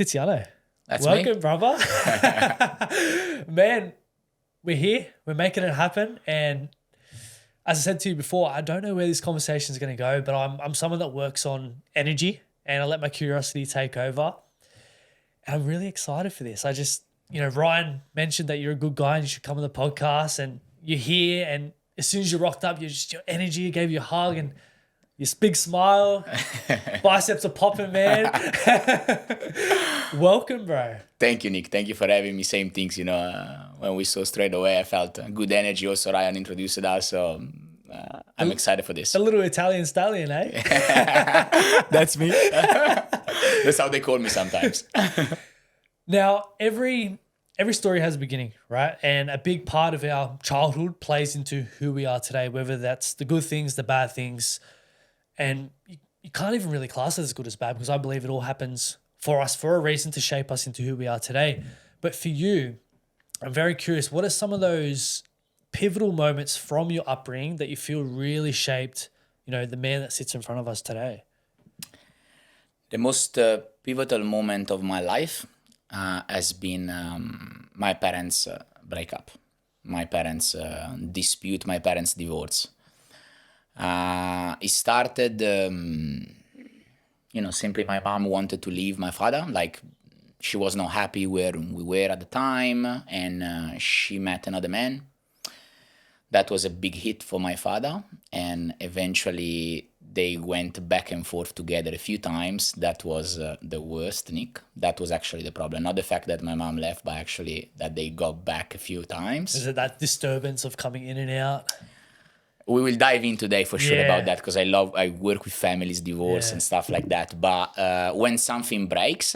Tiziano. That's Welcome, me. brother. Man, we're here. We're making it happen. And as I said to you before, I don't know where this conversation is going to go, but I'm someone that works on energy and I let my curiosity take over. And I'm really excited for this. Ryan mentioned that you're a good guy and you should come on the podcast, and you're here. And as soon as you rocked up, your energy gave you a hug and your big smile, biceps are popping, man. Welcome, bro. Thank you, Nick. Thank you for having me. Same things, when we saw straight away, I felt good energy. Also, Ryan introduced us, so I'm excited for this. A little Italian stallion, eh? That's me. That's how they call me sometimes. Now, every story has a beginning, right? And a big part of our childhood plays into who we are today, whether that's the good things, the bad things. And you can't even really class it as good as bad, because I believe it all happens for us for a reason, to shape us into who we are today. But for you, I'm very curious, what are some of those pivotal moments from your upbringing that you feel really shaped, the man that sits in front of us today? The most pivotal moment of my life has been my parents' breakup, my parents' dispute, my parents' divorce. It started, simply my mom wanted to leave my father. Like, she was not happy where we were at the time, and she met another man. That was a big hit for my father, and eventually they went back and forth together a few times. That was the worst, Nick. That was actually the problem. Not the fact that my mom left, but actually that they got back a few times. Is it that disturbance of coming in and out? We will dive in today for sure about that, because I work with families, divorce and stuff like that. But when something breaks,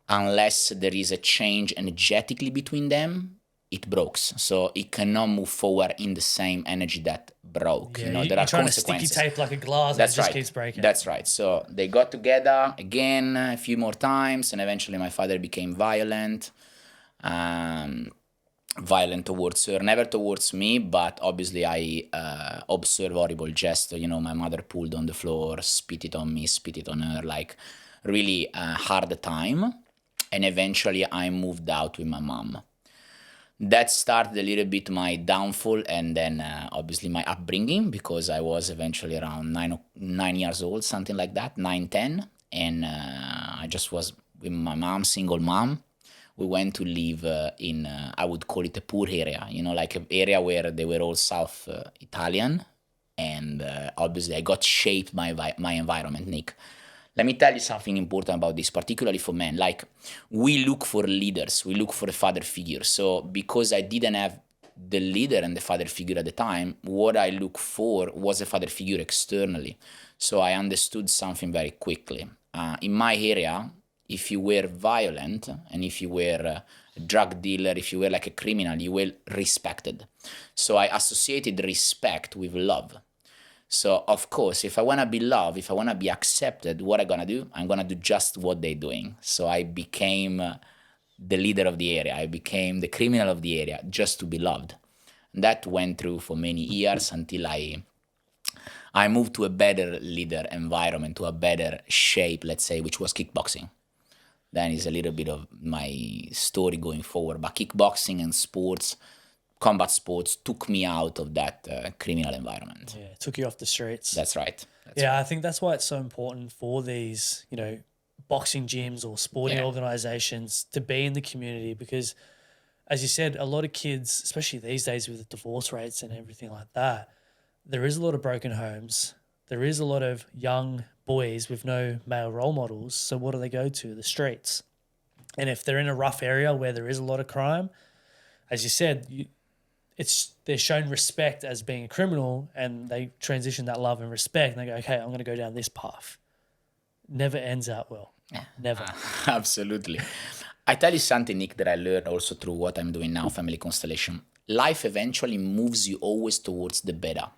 unless there is a change energetically between them, it breaks. So it cannot move forward in the same energy that broke. Yeah, there are trying consequences. To sticky tape like a glass, That's and it just right. keeps breaking. That's right. So they got together again a few more times, and eventually my father became violent. Violent towards her, never towards me, but obviously I observed horrible gesture. My mother pulled on the floor, spit it on me, spit it on her, like really hard time. And eventually I moved out with my mom. That started a little bit my downfall, and then obviously my upbringing, because I was eventually around 9 years old, something like that, 9, 10. And I just was with my mom, single mom. We went to live in, I would call it a poor area, like an area where they were all South Italian. And obviously I got shaped by my environment, Nick. Let me tell you something important about this, particularly for men. Like, we look for leaders, we look for a father figure. So because I didn't have the leader and the father figure at the time, what I look for was a father figure externally. So I understood something very quickly. In my area, if you were violent and if you were a drug dealer, if you were like a criminal, you were respected. So I associated respect with love. So of course, if I want to be loved, if I want to be accepted, what I'm going to do? I'm going to do just what they're doing. So I became the leader of the area. I became the criminal of the area just to be loved. And that went through for many years until I moved to a better leader environment, to a better shape, let's say, which was kickboxing. That is a little bit of my story going forward. But kickboxing and sports, combat sports, took me out of that criminal environment. Yeah, it took you off the streets. That's right. I think that's why it's so important for these, boxing gyms or sporting organizations to be in the community, because, as you said, a lot of kids, especially these days with the divorce rates and everything like that, there is a lot of broken homes. There is a lot of young boys with no male role models. So what do they go to? The streets. And if they're in a rough area where there is a lot of crime, as you said, they're shown respect as being a criminal, and they transition that love and respect, and they go, okay, I'm going to go down this path. Never ends out well. Never. Absolutely. I tell you something, Nick, that I learned also through what I'm doing now, Family Constellation. Life eventually moves you always towards the better.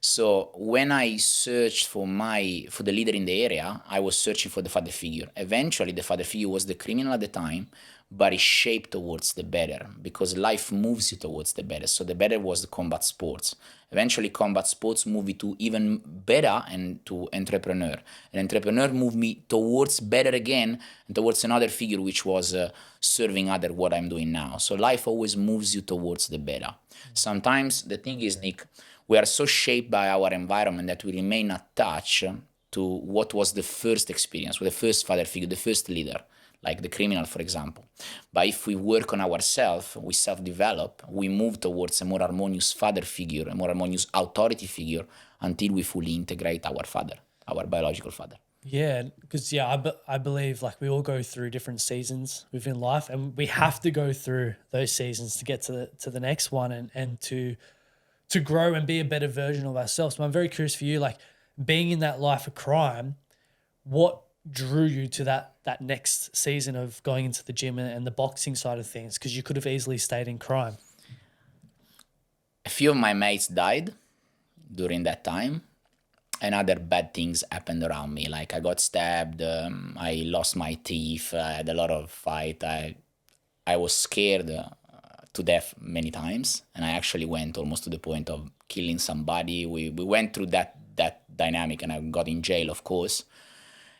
So when I searched for the leader in the area, I was searching for the father figure. Eventually, the father figure was the criminal at the time, but it shaped towards the better because life moves you towards the better. So the better was the combat sports. Eventually, combat sports moved me to even better and to entrepreneur. An entrepreneur moved me towards better again and towards another figure, which was serving other what I'm doing now. So life always moves you towards the better. Sometimes the thing is, Nick, we are so shaped by our environment that we remain attached to what was the first experience, with the first father figure, the first leader, like the criminal, for example. But if we work on ourselves, we self-develop, we move towards a more harmonious father figure, a more harmonious authority figure, until we fully integrate our father, our biological father. Yeah, because I believe like we all go through different seasons within life, and we have to go through those seasons to get to the next one and to grow and be a better version of ourselves. So I'm very curious for you, like being in that life of crime, what drew you to that next season of going into the gym and the boxing side of things? Because you could have easily stayed in crime. A few of my mates died during that time, and other bad things happened around me. Like I got stabbed, I lost my teeth, I had a lot of fight. I was scared to death many times, and I actually went almost to the point of killing somebody. We went through that dynamic, and I got in jail, of course.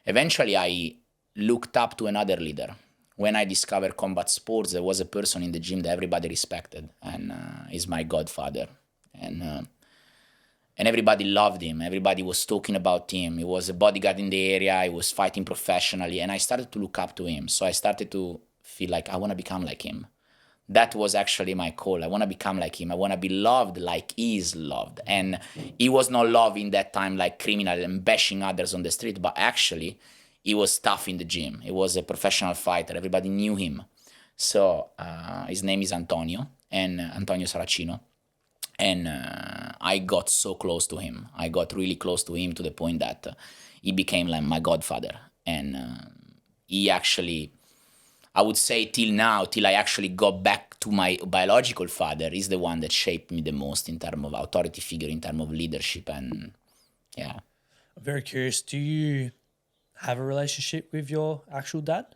Eventually, I looked up to another leader. When I discovered combat sports, there was a person in the gym that everybody respected, and he's my godfather. And everybody loved him. Everybody was talking about him. He was a bodyguard in the area. He was fighting professionally, and I started to look up to him. So I started to feel like I want to become like him. That was actually my call. I want to become like him. I want to be loved like he is loved. And he was not loved in that time like criminal and bashing others on the street, but actually he was tough in the gym. He was a professional fighter. Everybody knew him. So his name is Antonio, and Antonio Saracino. And I got so close to him. I got really close to him to the point that he became like my godfather. And he actually, I would say till now, till I actually got back to my biological father, is the one that shaped me the most in terms of authority figure, in terms of leadership. And yeah. I'm very curious. Do you have a relationship with your actual dad?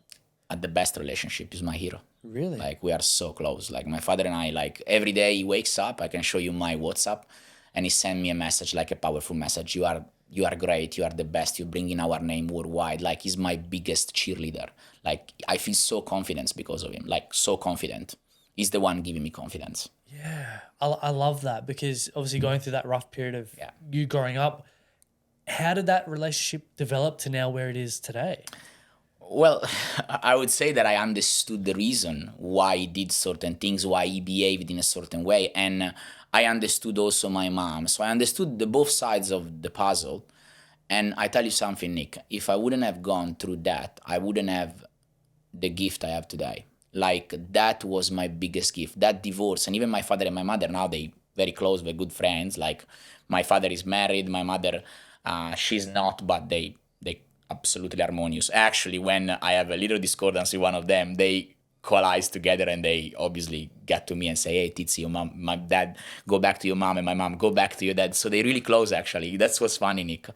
The best relationship is my hero. Really? Like we are so close. Like my father and I, like every day he wakes up, I can show you my WhatsApp, and he send me a message, like a powerful message. You are great. You are the best. You bring in our name worldwide. Like he's my biggest cheerleader. Like I feel so confident because of him. Like so confident. He's the one giving me confidence. Yeah, I love that, because obviously going through that rough period of you growing up, how did that relationship develop to now where it is today? Well, I would say that I understood the reason why he did certain things, why he behaved in a certain way, and I understood also my mom. So I understood the both sides of the puzzle. And I tell you something, Nick, if I wouldn't have gone through that, I wouldn't have the gift I have today. Like that was my biggest gift. That divorce, and even my father and my mother now, they very close, we're good friends. Like my father is married, my mother, she's not, but they absolutely harmonious. Actually, when I have a little discordance with one of them, they coalesce together and they obviously get to me and say, hey Tizi, your mom, my dad, go back to your mom, and my mom, go back to your dad. So they really close actually. That's what's funny, Nick.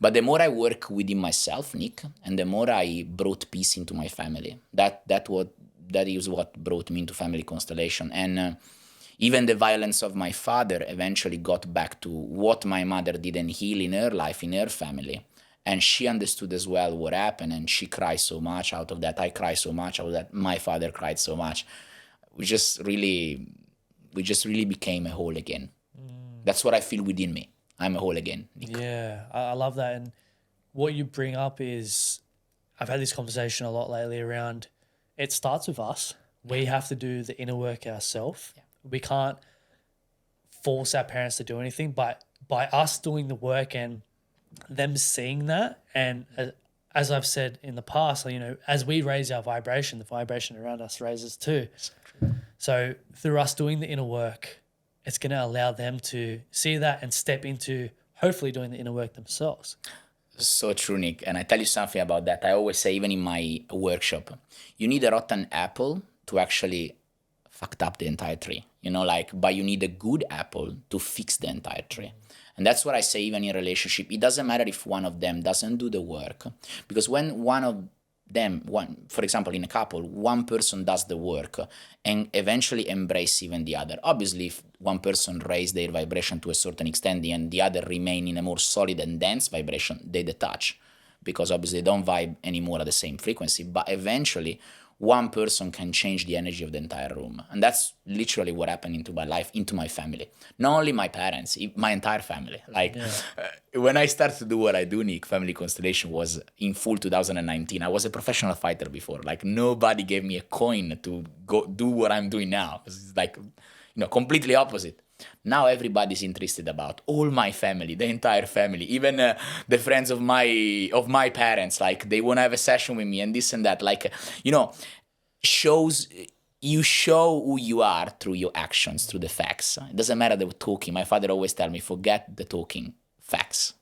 But the more I work within myself, Nick, and the more I brought peace into my family. That is what brought me into Family Constellation. And even the violence of my father eventually got back to what my mother didn't heal in her life, in her family. And she understood as well what happened, and she cried so much out of that. I cried so much out of that. My father cried so much. We just really became a whole again. That's what I feel within me. I'm a whole again, Nick. Yeah, I love that. And what you bring up is, I've had this conversation a lot lately around, it starts with us. We have to do the inner work ourselves. Yeah. We can't force our parents to do anything, but by us doing the work and them seeing that, and as I've said in the past, you know, as we raise our vibration, the vibration around us raises too. So through us doing the inner work, it's going to allow them to see that and step into hopefully doing the inner work themselves. So true, Nick. And I tell you something about that. I always say, even in my workshop, you need a rotten apple to actually fucked up the entire tree. Like, but you need a good apple to fix the entire tree. And that's what I say, even in relationship, it doesn't matter if one of them doesn't do the work, because when one of them, for example, in a couple, one person does the work and eventually embrace even the other. Obviously, if one person raise their vibration to a certain extent and the other remain in a more solid and dense vibration, they detach, because obviously they don't vibe anymore at the same frequency. But eventually, one person can change the energy of the entire room. And that's literally what happened into my life, into my family. Not only my parents, my entire family. Like, when I started to do what I do, Nick, Family Constellation was in full 2019. I was a professional fighter before. Like, nobody gave me a coin to go do what I'm doing now. It's like, completely opposite. Now everybody's interested about all my family, the entire family, even the friends of my parents. Like, they want to have a session with me and this and that. Like, shows you show who you are through your actions, through the facts. It doesn't matter the talking. My father always tell me, forget the talking, facts.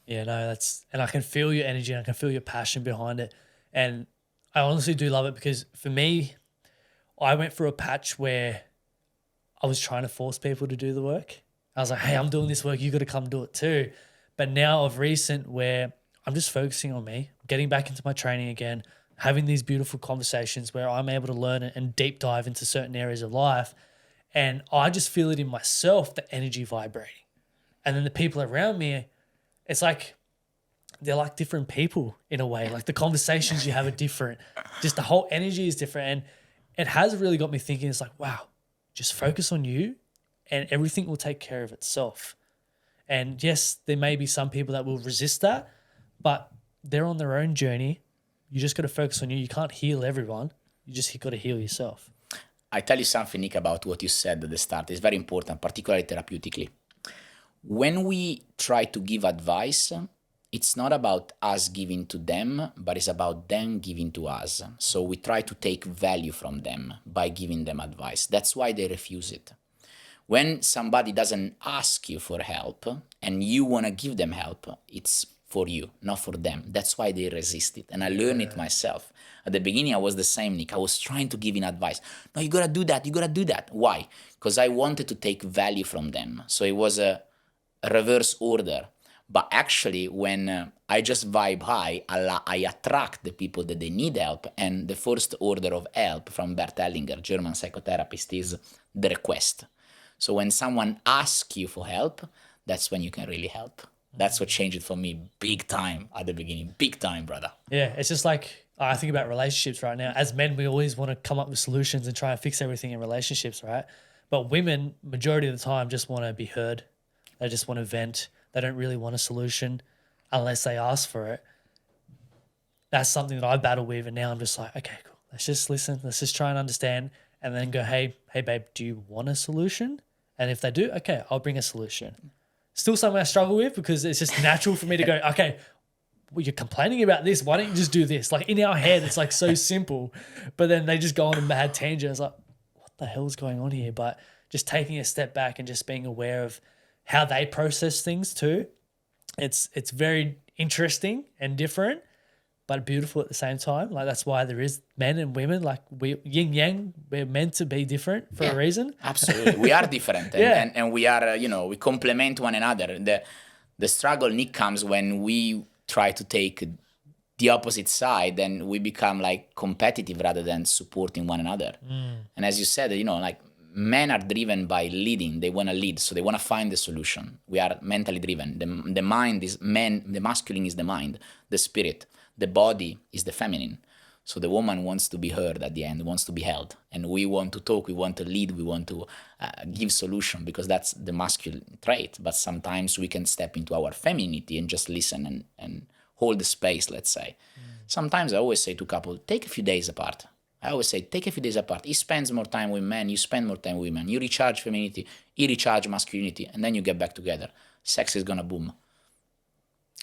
Yeah, no, and I can feel your energy and I can feel your passion behind it. And I honestly do love it, because for me, I went through a patch where I was trying to force people to do the work. I was like, hey, I'm doing this work, you got to come do it too. But now of recent, where I'm just focusing on me, getting back into my training again, having these beautiful conversations where I'm able to learn and deep dive into certain areas of life. And I just feel it in myself, the energy vibrating. And then the people around me, it's like they're like different people in a way. Like, the conversations you have are different. Just the whole energy is different. And it has really got me thinking, it's like, wow, just focus on you and everything will take care of itself. And yes, there may be some people that will resist that, but they're on their own journey. You just got to focus on you. You can't heal everyone. You just got to heal yourself. I tell you something, Nick, about what you said at the start. It's very important, particularly therapeutically. When we try to give advice, it's not about us giving to them, but it's about them giving to us. So we try to take value from them by giving them advice. That's why they refuse it. When somebody doesn't ask you for help and you want to give them help, it's for you, not for them. That's why they resist it. And I learned it myself. At the beginning, I was the same, Nick. I was trying to give in advice. No, you got to do that. You got to do that. Why? Because I wanted to take value from them. So it was a reverse order. But actually, when I just vibe high, I attract the people that they need help. And the first order of help from Bert Hellinger, German psychotherapist, is the request. So when someone asks you for help, that's when you can really help. That's what changed it for me big time at the beginning. Big time, brother. Yeah, it's just like, I think about relationships right now. As men, we always want to come up with solutions and try and fix everything in relationships, right? But women, majority of the time, just want to be heard. They just want to vent. They don't really want a solution unless they ask for it. That's something that I battle with, and now I'm just like, okay, cool. Let's just listen. Let's just try and understand, and then go, hey, babe, do you want a solution? And if they do, okay, I'll bring a solution. Still something I struggle with, because it's just natural for me to go, okay, well, you're complaining about this. Why don't you just do this? Like, in our head, it's like so simple, but then they just go on a mad tangent. It's like, what the hell is going on here? But just taking a step back and just being aware of how they process things too. It's very interesting and different, but beautiful at the same time. Like, that's why there is men and women, like we yin yang, we're meant to be different for a reason. Absolutely. We are different. And we are, we complement one another. The struggle, Nick, comes when we try to take the opposite side and we become like competitive rather than supporting one another. And as you said, like, men are driven by leading. They want to lead, so they want to find the solution. We are mentally driven. The mind is the masculine is the mind, the spirit. The body is the feminine. So the woman wants to be heard at the end, wants to be held. And we want to talk, we want to lead, we want to give solution, because that's the masculine trait. But sometimes we can step into our femininity and just listen and hold the space, let's say. Sometimes I always say to couple, take a few days apart. I always say, take a few days apart. He spends more time with men, you spend more time with women. You recharge femininity, he recharge masculinity, and then you get back together. Sex is going to boom.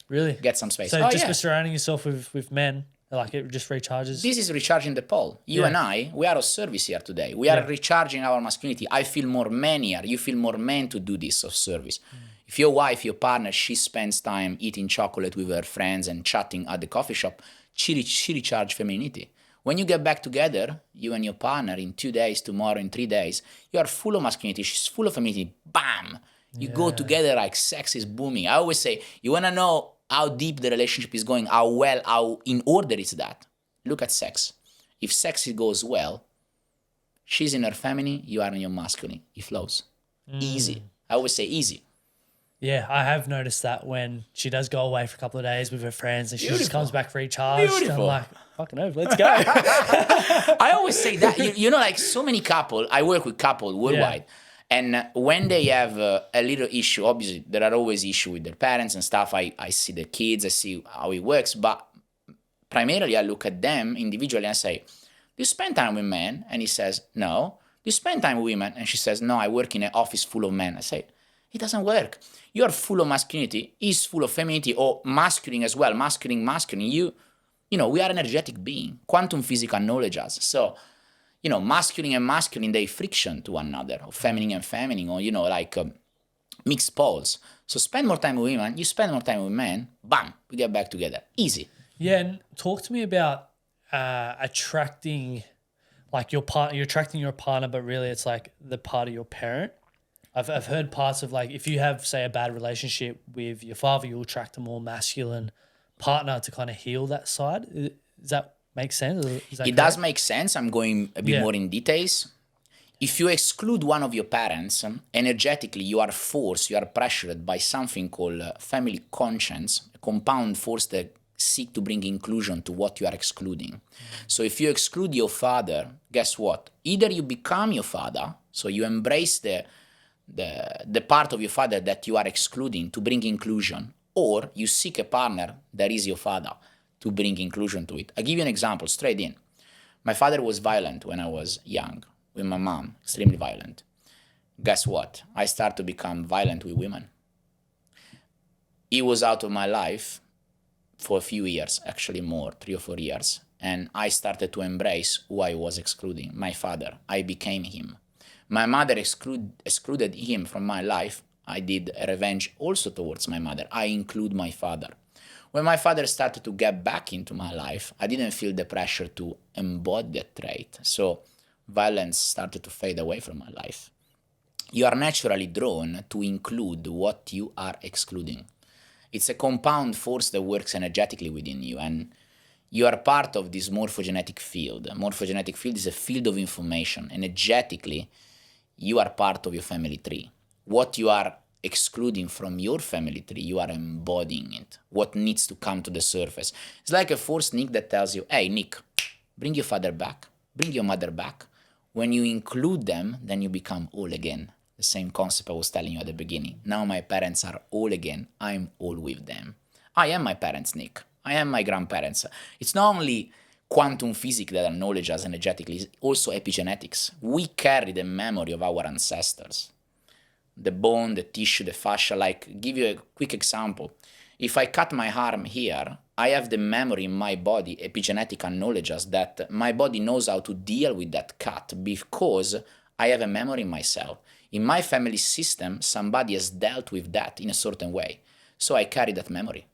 Really? Get some space. So just for surrounding yourself with men, like, it just recharges? This is recharging the pole. You and I, we are of service here today. We are recharging our masculinity. I feel more man here. You feel more man to do this of service. If your wife, your partner, she spends time eating chocolate with her friends and chatting at the coffee shop, she recharges femininity. When you get back together, you and your partner, in 2 days, tomorrow, in 3 days, you are full of masculinity, she's full of femininity. Bam! You go together like sex is booming. I always say, you want to know how deep the relationship is going, how in order is that? Look at sex. If sex goes well, she's in her feminine, you are in your masculine. It flows. Easy. I always say easy. Yeah, I have noticed that when she does go away for a couple of days with her friends and she just Beautiful. comes back recharged. Beautiful. I'm like, fucking over, let's go. I always say that, you know, like so many couple, I work with couple worldwide. And when they have a little issue, obviously there are always issues with their parents and stuff. I see the kids, I see how it works. But primarily I look at them individually and I say, do you spend time with men? And he says, no. Do you spend time with women? And she says, no, I work in an office full of men. I say, it doesn't work. You are full of masculinity. He's full of femininity, or masculine as well. Masculine. You know, we are energetic being. Quantum physics acknowledge us. So, you know, masculine and masculine, they friction to one another, or feminine and feminine, or, you know, like mixed poles. So spend more time with women. You spend more time with men. Bam, we get back together. Easy. Yeah, and talk to me about attracting, like your partner. You're attracting your partner, but really it's like the part of your parent. I've heard parts of like if you have, say, a bad relationship with your father, you'll attract a more masculine partner to kind of heal that side. Does that make sense? It does make sense. I'm going a bit more in details. If you exclude one of your parents, energetically you are forced, you are pressured by something called family conscience, a compound force that seek to bring inclusion to what you are excluding. So if you exclude your father, guess what? Either you become your father, so you embrace the part of your father that you are excluding to bring inclusion, or you seek a partner that is your father to bring inclusion to it. I'll give you an example straight in. My father was violent when I was young, with my mom, extremely violent. Guess what? I started to become violent with women. He was out of my life for a few years, actually more, 3 or 4 years. And I started to embrace who I was excluding, my father. I became him. My mother excluded him from my life. I did a revenge also towards my mother. I include my father. When my father started to get back into my life, I didn't feel the pressure to embody that trait. So violence started to fade away from my life. You are naturally drawn to include what you are excluding. It's a compound force that works energetically within you, and you are part of this morphogenetic field. A morphogenetic field is a field of information. Energetically, you are part of your family tree. What you are excluding from your family tree, you are embodying it. What needs to come to the surface. It's like a force, Nick, that tells you, hey, Nick, bring your father back, bring your mother back. When you include them, then you become whole again. The same concept I was telling you at the beginning. Now my parents are whole again. I'm all with them. I am my parents, Nick. I am my grandparents. It's not only quantum physics that acknowledge us energetically, it's also epigenetics. We carry the memory of our ancestors. The bone, the tissue, the fascia. Like, give you a quick example. If I cut my arm here, I have the memory in my body, epigenetic acknowledges that my body knows how to deal with that cut because I have a memory in myself. In my family system, somebody has dealt with that in a certain way. So I carry that memory.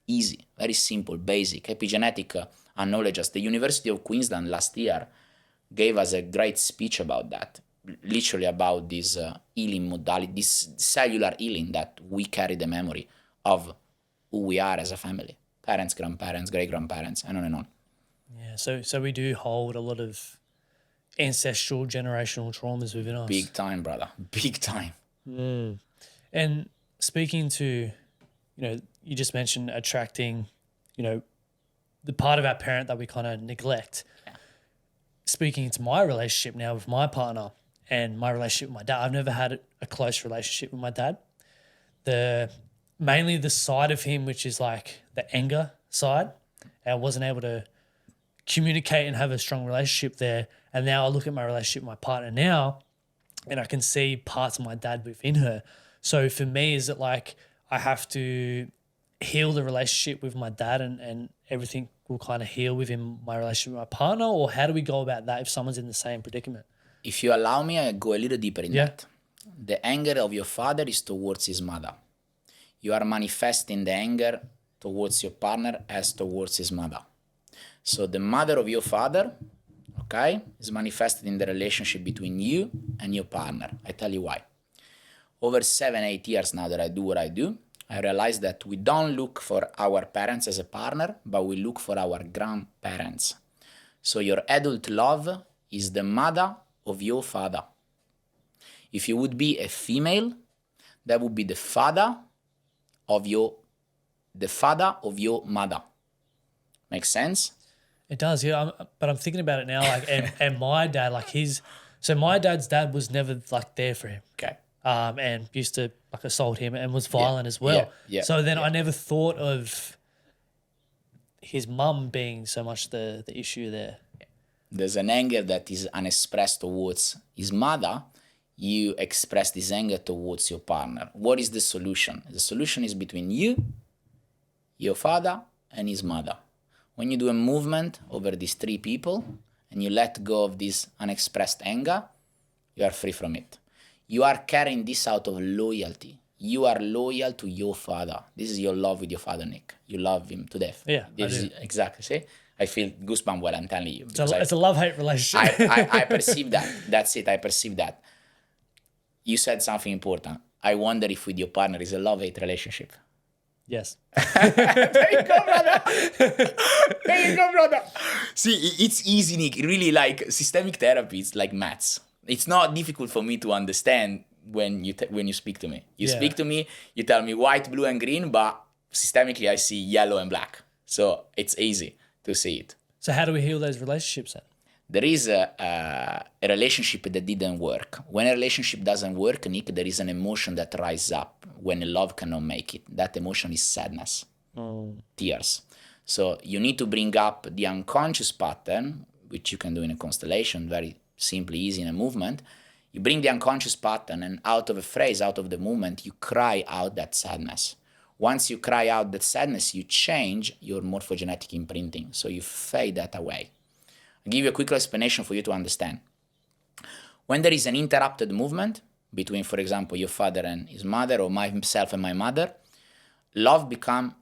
Easy, very simple, basic. Epigenetic acknowledges. The University of Queensland last year gave us a great speech about that. Literally about this healing modality, this cellular healing that we carry the memory of who we are as a family. Parents, grandparents, great-grandparents, and on and on. Yeah, so we do hold a lot of ancestral generational traumas within us. Big time, brother. Big time. And speaking to, you just mentioned attracting, the part of our parent that we kind of neglect. Yeah. Speaking to my relationship now with my partner and my relationship with my dad, I've never had a close relationship with my dad. Mainly the side of him, which is like the anger side. I wasn't able to communicate and have a strong relationship there. And now I look at my relationship with my partner now and I can see parts of my dad within her. So for me, is it like I have to heal the relationship with my dad and everything will kind of heal within my relationship with my partner? Or how do we go about that if someone's in the same predicament? If you allow me, I go a little deeper in that. The anger of your father is towards his mother. You are manifesting the anger towards your partner as towards his mother. So the mother of your father, okay, is manifested in the relationship between you and your partner. I tell you why. Over 7-8 years now that I do what I do, I realize that we don't look for our parents as a partner, but we look for our grandparents. So your adult love is the mother of your father. If you would be a female, that would be the father of your mother. Makes sense? It does, yeah. But I'm thinking about it now, like, and my dad, like so my dad's dad was never like there for him. Okay. And used to like assault him and was violent as well. Yeah. So then I never thought of his mum being so much the issue there. There's an anger that is unexpressed towards his mother. You express this anger towards your partner. What is the solution? The solution is between you, your father, and his mother. When you do a movement over these three people and you let go of this unexpressed anger, you are free from it. You are carrying this out of loyalty. You are loyal to your father. This is your love with your father, Nick. You love him to death. Yeah, exactly. See? I feel goosebumps while I'm telling you. It's a love-hate relationship. I perceive that. That's it. I perceive that. You said something important. I wonder if with your partner is a love-hate relationship. Yes. There you go, brother. There you go, brother. See, it's easy, Nick. Really, like systemic therapy, it's like maths. It's not difficult for me to understand when you speak to me. You speak to me, you tell me white, blue, and green, but systemically I see yellow and black. So it's easy to see it. So how do we heal those relationships then? There is a relationship that didn't work. When a relationship doesn't work, Nick, there is an emotion that rises up when a love cannot make it. That emotion is sadness, tears. So you need to bring up the unconscious pattern, which you can do in a constellation, very simply, easy in a movement. You bring the unconscious pattern, and out of a phrase, out of the movement, you cry out that sadness. Once you cry out that sadness, you change your morphogenetic imprinting. So you fade that away. I'll give you a quick explanation for you to understand. When there is an interrupted movement between, for example, your father and his mother, or myself and my mother, love becomes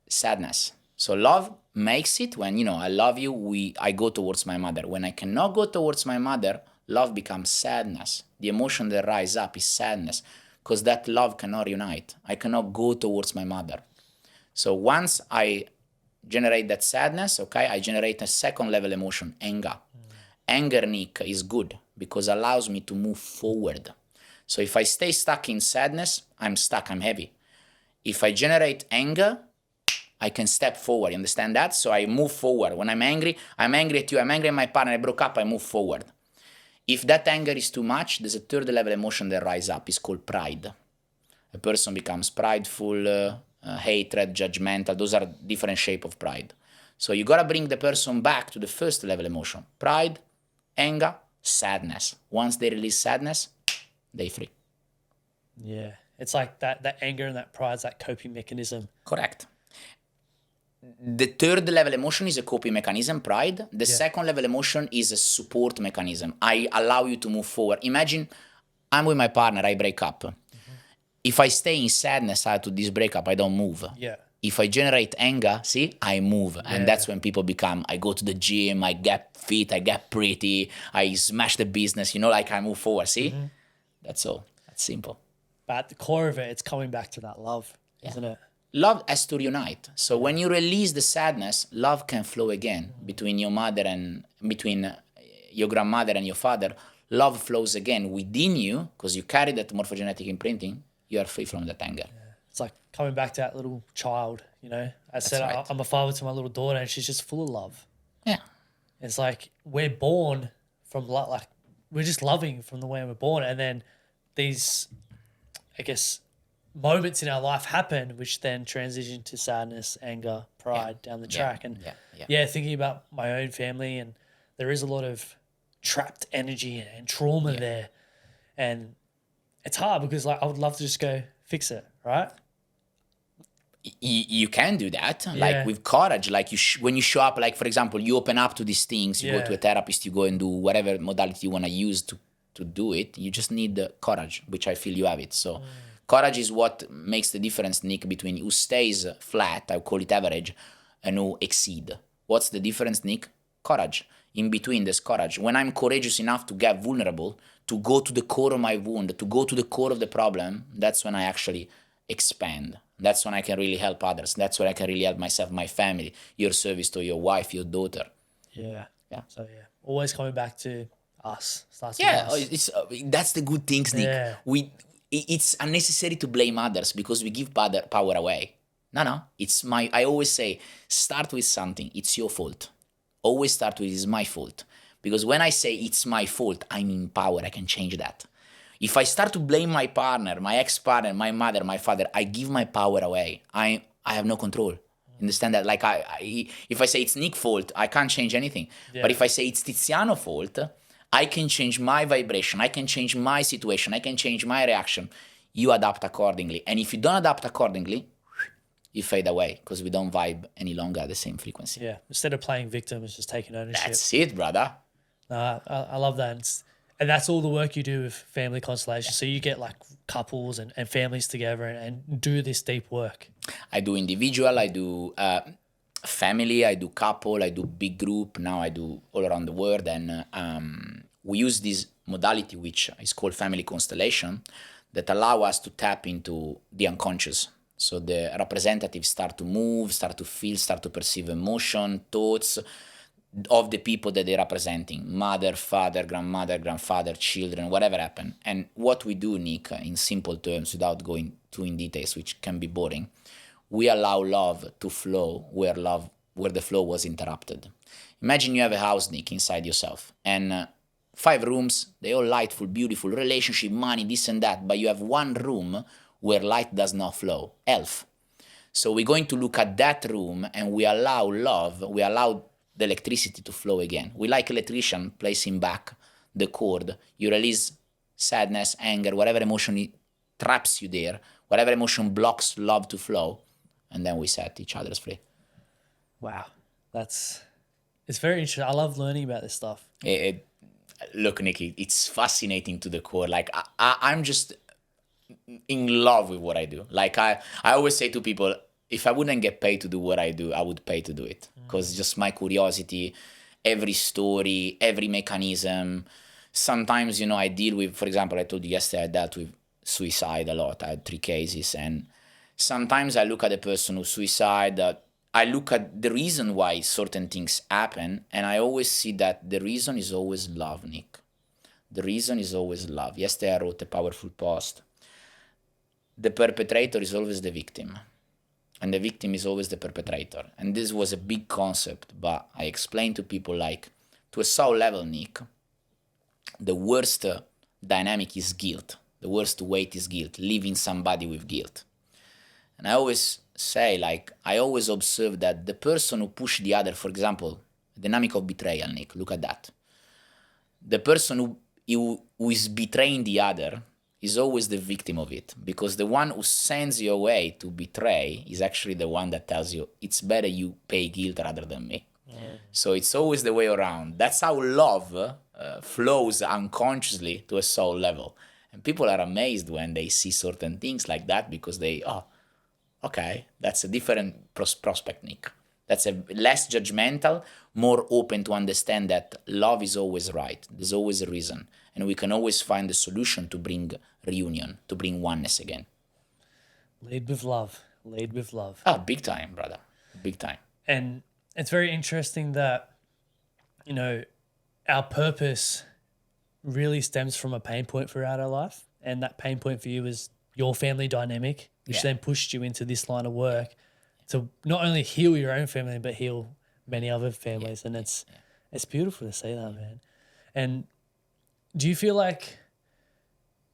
sadness. So love makes it when, I love you, I go towards my mother. When I cannot go towards my mother, love becomes sadness. The emotion that rises up is sadness, because that love cannot unite. I cannot go towards my mother. So once I generate that sadness, okay, I generate a second level emotion, anger. Anger, Nick, is good because it allows me to move forward. So if I stay stuck in sadness, I'm stuck, I'm heavy. If I generate anger, I can step forward, you understand that? So I move forward. When I'm angry at you, I'm angry at my partner, I broke up, I move forward. If that anger is too much, there's a third level emotion that rises up, it's called pride. A person becomes prideful, hatred, judgmental, those are different shapes of pride. So you gotta bring the person back to the first level emotion. Pride, anger, sadness. Once they release sadness, they free. Yeah. It's like that anger and that pride is that coping mechanism. Correct. The third level emotion is a coping mechanism, pride. The second level emotion is a support mechanism. I allow you to move forward. Imagine I'm with my partner, I break up. If I stay in sadness out of this breakup, I don't move. Yeah. If I generate anger, I move. And that's when people I go to the gym, I get fit, I get pretty, I smash the business, like I move forward, That's all. That's simple. But at the core of it, it's coming back to that love, isn't it? Love has to reunite. So when you release the sadness, love can flow again between your mother and between your grandmother and your father. Love flows again within you because you carry that morphogenetic imprinting. You are free from that anger. Yeah. It's like coming back to that little child, I said, right. I'm a father to my little daughter and she's just full of love. Yeah. It's like we're born from like we're just loving from the way we're born. And then these, I guess, moments in our life happen, which then transition to sadness, anger, pride down the track. And thinking about my own family, and there is a lot of trapped energy and trauma there. And it's hard because I would love to just go fix it, right? You can do that, like with courage. Like when you show up, like for example, you open up to these things, you go to a therapist, you go and do whatever modality you want to use to do it. You just need the courage, which I feel you have it. So courage is what makes the difference, Nick, between who stays flat, I call it average, and who exceed. What's the difference, Nick? Courage. In between, there's courage. When I'm courageous enough to get vulnerable, to go to the core of my wound, to go to the core of the problem, that's when I actually expand. That's when I can really help others. That's when I can really help myself, my family, your service to your wife, your daughter. Yeah. Yeah. So yeah, always coming back to us. Starts with Yeah, us. that's the good things, Nick. Yeah. It's unnecessary to blame others because we give power away. No, I always say, start with something. It's your fault. Always start with, it's my fault. Because when I say it's my fault, I'm in power. I can change that. If I start to blame my partner, my ex-partner, my mother, my father, I give my power away. I have no control. Understand that? Like if I say it's Nick's fault, I can't change anything. Yeah. But if I say it's Tiziano's fault, I can change my vibration. I can change my situation. I can change my reaction. You adapt accordingly. And if you don't adapt accordingly, you fade away because we don't vibe any longer at the same frequency. Yeah. Instead of playing victim, it's just taking ownership. That's it, brother. I love that. And that's all the work you do with Family Constellation. So you get like couples and families together and do this deep work. I do individual, I do family, I do couple, I do big group. Now I do all around the world. And we use this modality, which is called Family Constellation, that allow us to tap into the unconscious. So the representatives start to move, start to feel, start to perceive emotion, thoughts of the people that they're representing: mother, father, grandmother, grandfather, children, whatever happened. And what we do, Nick, in simple terms, without going too in details, which can be boring, we allow love to flow where the flow was interrupted. Imagine you have a house, Nick, inside yourself, and 5 rooms, they all lightful, beautiful, relationship, money, this and that, but you have one room where light does not flow, health. So we're going to look at that room and we allow love, we allow the electricity to flow again. We like electrician placing back the cord. You release sadness, anger, whatever emotion traps you there, whatever emotion blocks love to flow, and then we set each other's free. Wow. It's very interesting. I love learning about this stuff. Look, Nikki, it's fascinating to the core. Like I'm just in love with what I do. Like I always say to people, if I wouldn't get paid to do what I do, I would pay to do it. Because just my curiosity, every story, every mechanism. Sometimes, I deal with, for example, I told you yesterday I dealt with suicide a lot. I had 3 cases. And sometimes I look at the person who suicide, I look at the reason why certain things happen. And I always see that the reason is always love, Nick. The reason is always love. Yesterday I wrote a powerful post. The perpetrator is always the victim. And the victim is always the perpetrator. And this was a big concept, but I explained to people, like, to a soul level, Nick, the worst dynamic is guilt. The worst weight is guilt, leaving somebody with guilt. And I always say, like, I always observe that the person who pushed the other, for example, dynamic of betrayal, Nick, look at that. The person who is betraying the other is always the victim of it, because the one who sends you away to betray is actually the one that tells you it's better you pay guilt rather than me. So it's always the way around. That's how love flows unconsciously to a soul level. And people are amazed when they see certain things like that, because okay, that's a different prospect, Nick. That's a less judgmental, more open to understand that love is always right. There's always a reason. And we can always find a solution to bring reunion, to bring oneness again. Lead with love. Lead with love. Oh, big time, brother. Big time. And it's very interesting that, our purpose really stems from a pain point throughout our life. And that pain point for you is your family dynamic, which then pushed you into this line of work to not only heal your own family, but heal many other families. And it's beautiful to see that, man. And do you feel like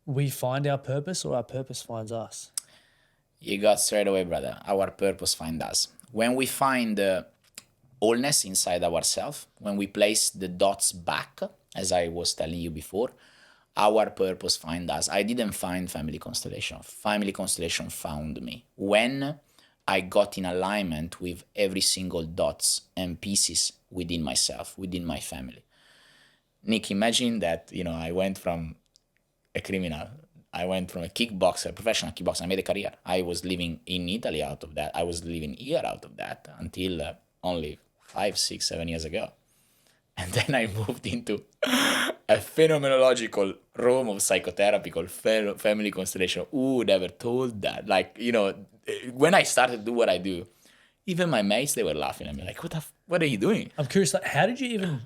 we find our purpose or our purpose finds us? You got straight away, brother. Our purpose finds us. When we find wholeness inside ourselves, when we place the dots back, as I was telling you before, our purpose finds us. I didn't find Family Constellation. Family Constellation found me. When I got in alignment with every single dots and pieces within myself, within my family. Nick, imagine that, I went from a criminal. I went from a kickboxer, professional kickboxer. I made a career. I was living in Italy out of that. I was living here out of that until only 5, 6, 7 years ago. And then I moved into a phenomenological realm of psychotherapy called Family Constellation. Who would ever told that? Like, when I started to do what I do, even my mates, they were laughing at me like, what are you doing? I'm curious, like, how did you even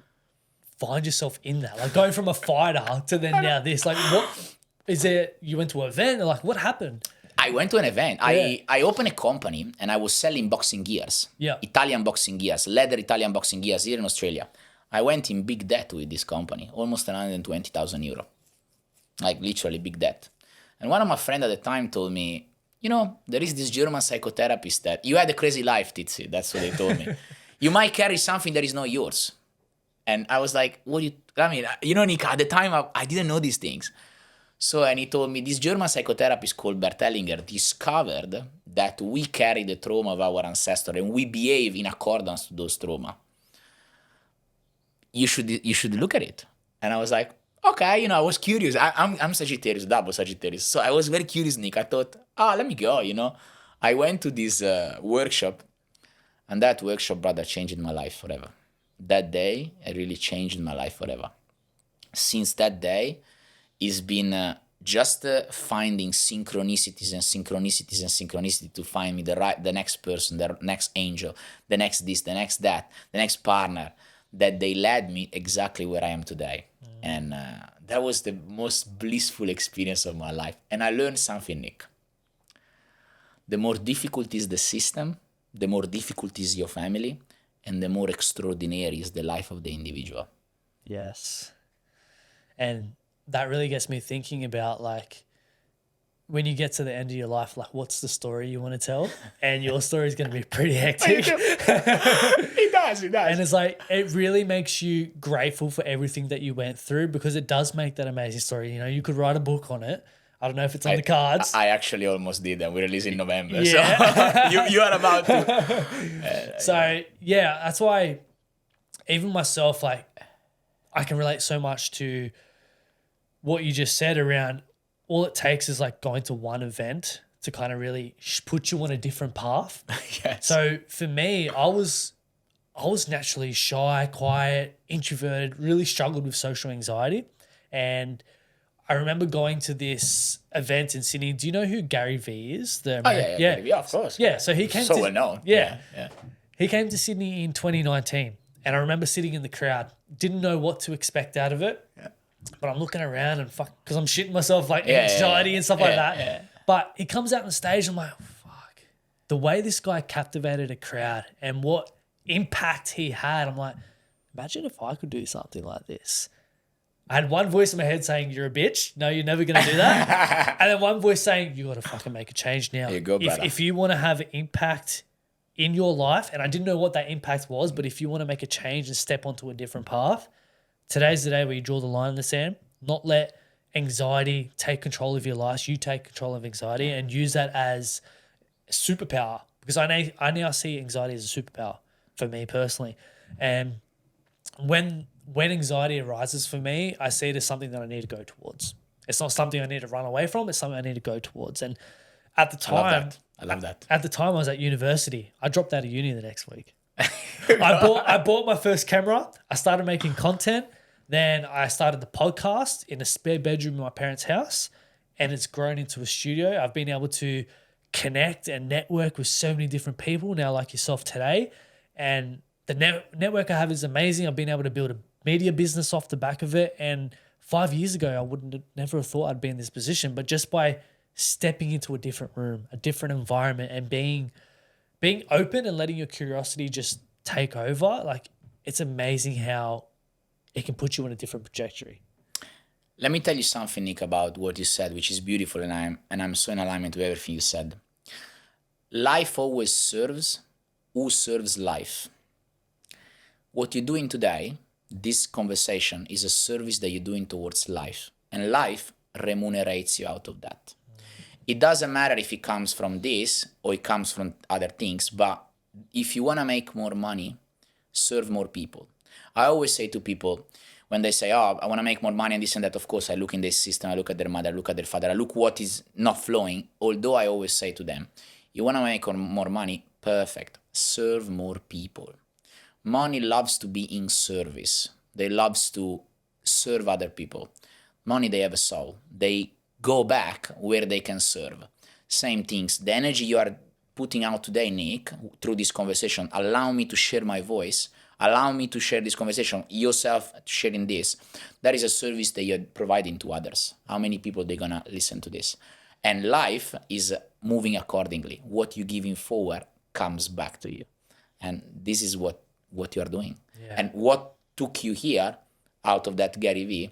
find yourself in that? Like, going from a fighter to then now this, like, what is it? You went to an event, or like, what happened? I went to an event. Yeah. I opened a company and I was selling boxing gears. Yeah. Italian boxing gears, leather Italian boxing gears here in Australia. I went in big debt with this company, almost 120,000 euro. Like literally big debt. And one of my friends at the time told me, there is this German psychotherapist that you had a crazy life, Tizi. That's what they told me. You might carry something that is not yours. And I was like, Nick, at the time I didn't know these things. So, and he told me this German psychotherapist called Bert Hellinger discovered that we carry the trauma of our ancestors and we behave in accordance to those trauma. You should look at it. And I was like, okay, I was curious. I'm Sagittarius, double Sagittarius. So I was very curious, Nick. I thought, let me go, I went to this workshop, and that workshop, brother, changed my life forever. That day, it really changed my life forever. Since that day, it's been just finding synchronicities to find me the next person, the next angel, the next this, the next that, the next partner, that they led me exactly where I am today. And that was the most blissful experience of my life. And I learned something, Nick. The more difficult is the system, the more difficult is your family, and the more extraordinary is the life of the individual. Yes. And that really gets me thinking about, like, when you get to the end of your life, like, what's the story you want to tell? And your story is going to be pretty hectic. It does. And it's like, it really makes you grateful for everything that you went through, because it does make that amazing story. You could write a book on it. I don't know if it's on the cards. I actually almost did, and we release in November. Yeah. So you are about to. Yeah, that's why even myself, like, I can relate so much to what you just said around all it takes is like going to one event to kind of really put you on a different path. Yes. So for me, I was naturally shy, quiet, introverted, really struggled with social anxiety. And I remember going to this event in Sydney. Do you know who Gary Vee is? Yeah, of course. Yeah, so he came so well known. Yeah. He came to Sydney in 2019. And I remember sitting in the crowd, didn't know what to expect out of it. Yeah. But I'm looking around and because I'm shitting myself, like anxiety and stuff like that. Yeah. But he comes out on stage, I'm like, fuck. The way this guy captivated a crowd and what impact he had, I'm like, imagine if I could do something like this. I had one voice in my head saying, you're a bitch. No, you're never going to do that. And then one voice saying, you got to fucking make a change now. You go, brother. If you want to have impact in your life, and I didn't know what that impact was, but if you want to make a change and step onto a different path, today's the day where you draw the line in the sand, not let anxiety take control of your life. You take control of anxiety and use that as a superpower, because I now see anxiety as a superpower for me personally. And when anxiety arises for me, I see it as something that I need to go towards. It's not something I need to run away from. It's something I need to go towards. And at the time, I love that. At the time I was at university. I dropped out of uni the next week. I bought my first camera. I started making content. Then I started the podcast in a spare bedroom in my parents' house, and it's grown into a studio. I've been able to connect and network with so many different people now, like yourself today. And the network I have is amazing. I've been able to build a media business off the back of it. And 5 years ago, I never have thought I'd be in this position, but just by stepping into a different room, a different environment, and being open and letting your curiosity just take over, like, it's amazing how it can put you on a different trajectory. Let me tell you something, Nick, about what you said, which is beautiful, and I'm so in alignment with everything you said. Life always serves who serves life. What you're doing today, this conversation, is a service that you're doing towards life, and life remunerates you out of that. It doesn't matter if it comes from this or it comes from other things, but if you want to make more money, serve more people. I always say to people, when they say, oh, I want to make more money and this and that, of course, I look in this system, I look at their mother, I look at their father, I look what is not flowing. Although I always say to them, you want to make more money? Perfect. Serve more people. Money loves to be in service. They loves to serve other people. Money, they have a soul. They go back where they can serve. Same things. The energy you are putting out today, Nick, through this conversation, allow me to share my voice. Allow me to share this conversation. Yourself sharing this. That is a service that you're providing to others. How many people they're gonna listen to this? And life is moving accordingly. What you're giving forward comes back to you. And this is what you are doing. Yeah. And what took you here out of that Gary Vee